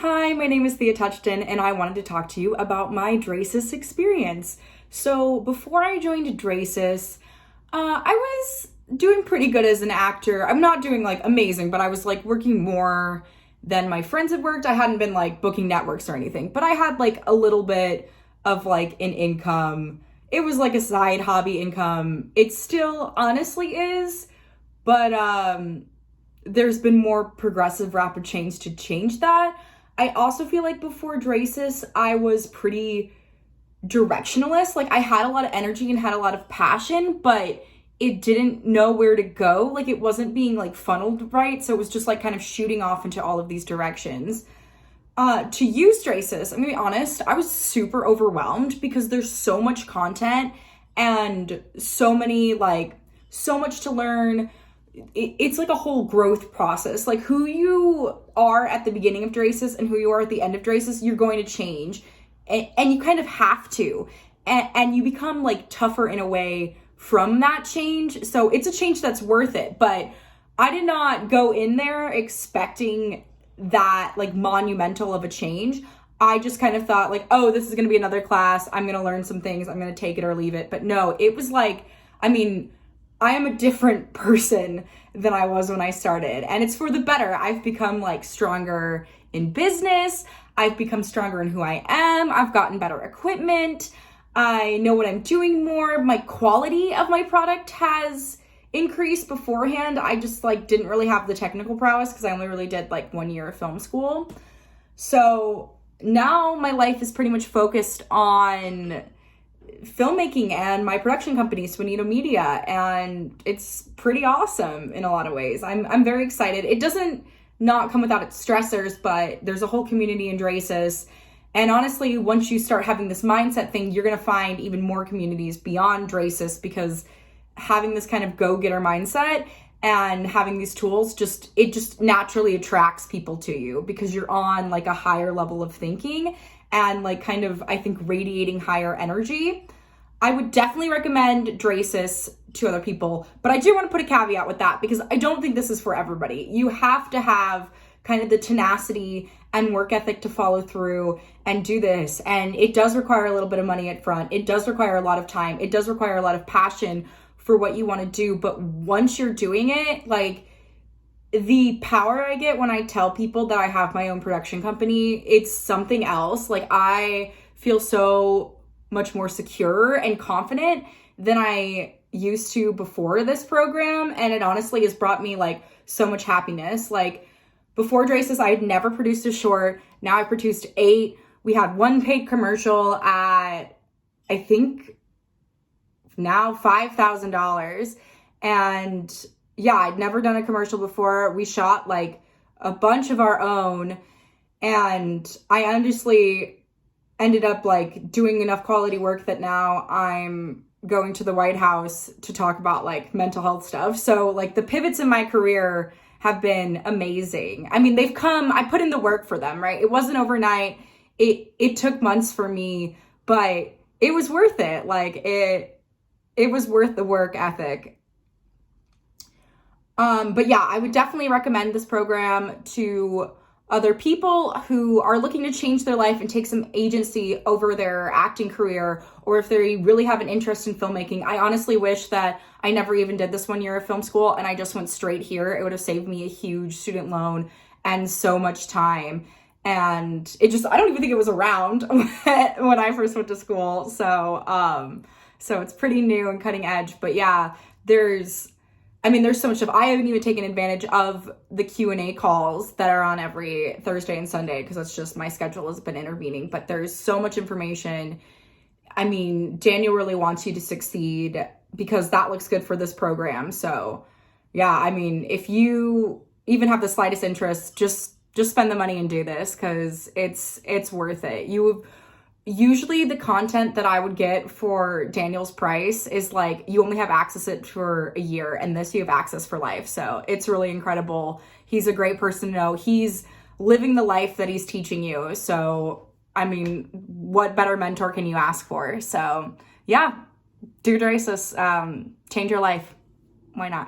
Hi, my name is Thea Touchton, and I wanted to talk to you about my Draesis experience. So before I joined Draesis, I was doing pretty good as an actor. I'm not doing like amazing, but I was like working more than my friends had worked. I hadn't been like booking networks or anything, but I had like a little bit of like an income. It was like a side hobby income. It still honestly is, but there's been more progressive rapid change to change that. I also feel like before Draesis, I was pretty directionalist. Like I had a lot of energy and had a lot of passion, but it didn't know where to go. Like it wasn't being like funneled right. So it was just like kind of shooting off into all of these directions. To use Draesis, I'm gonna be honest, I was super overwhelmed because there's so much content and so much to learn. It's like a whole growth process. Like who you are at the beginning of Draesis and who you are at the end of Draesis, you're going to change. And you kind of have to. And you become like tougher in a way from that change. So it's a change that's worth it. But I did not go in there expecting that like monumental of a change. I just kind of thought like, oh, this is going to be another class. I'm going to learn some things. I'm going to take it or leave it. But no, it was like, I am a different person than I was when I started, and it's for the better. I've become like stronger in business. I've become stronger in who I am. I've gotten better equipment. I know what I'm doing more. My quality of my product has increased. Beforehand, I just like didn't really have the technical prowess because I only really did like 1 year of film school. So now my life is pretty much focused on filmmaking and my production company, Swanito Media, and it's pretty awesome in a lot of ways. I'm very excited. It doesn't not come without its stressors, but there's a whole community in Draesis. And honestly, once you start having this mindset thing, you're going to find even more communities beyond Draesis, because having this kind of go-getter mindset and having these tools it just naturally attracts people to you because you're on like a higher level of thinking and like kind of, I think, radiating higher energy. I would definitely recommend Draesis to other people, but I do want to put a caveat with that because I don't think this is for everybody. You have to have kind of the tenacity and work ethic to follow through and do this. And it does require a little bit of money up front. It does require a lot of time. It does require a lot of passion for what you want to do. But once you're doing it, like, the power I get when I tell people that I have my own production company, it's something else. Like I feel so much more secure and confident than I used to before this program. And it honestly has brought me like so much happiness. Like before Draesis, I had never produced a short. Now I produced 8. We had 1 paid commercial at, I think now $5,000. And yeah, I'd never done a commercial before. We shot like a bunch of our own, and I honestly ended up like doing enough quality work that now I'm going to the White House to talk about like mental health stuff. So like the pivots in my career have been amazing. I mean, they've come, I put in the work for them, right? It wasn't overnight. It took months for me, but it was worth it. Like it was worth the work ethic. But yeah, I would definitely recommend this program to other people who are looking to change their life and take some agency over their acting career, or if they really have an interest in filmmaking. I honestly wish that I never even did this 1 year of film school and I just went straight here. It would have saved me a huge student loan and so much time. And I don't even think it was around when I first went to school. So it's pretty new and cutting edge. But yeah, there's so much stuff. I haven't even taken advantage of the Q&A calls that are on every Thursday and Sunday because that's just my schedule has been intervening. But there's so much information. I mean, Daniel really wants you to succeed because that looks good for this program. So yeah, I mean, if you even have the slightest interest, just spend the money and do this because it's worth it. Usually the content that I would get for Daniel's price is like, you only have access to it for a year, and this you have access for life. So it's really incredible. He's a great person to know. He's living the life that he's teaching you. So, I mean, what better mentor can you ask for? So yeah, do Draesis, change your life. Why not?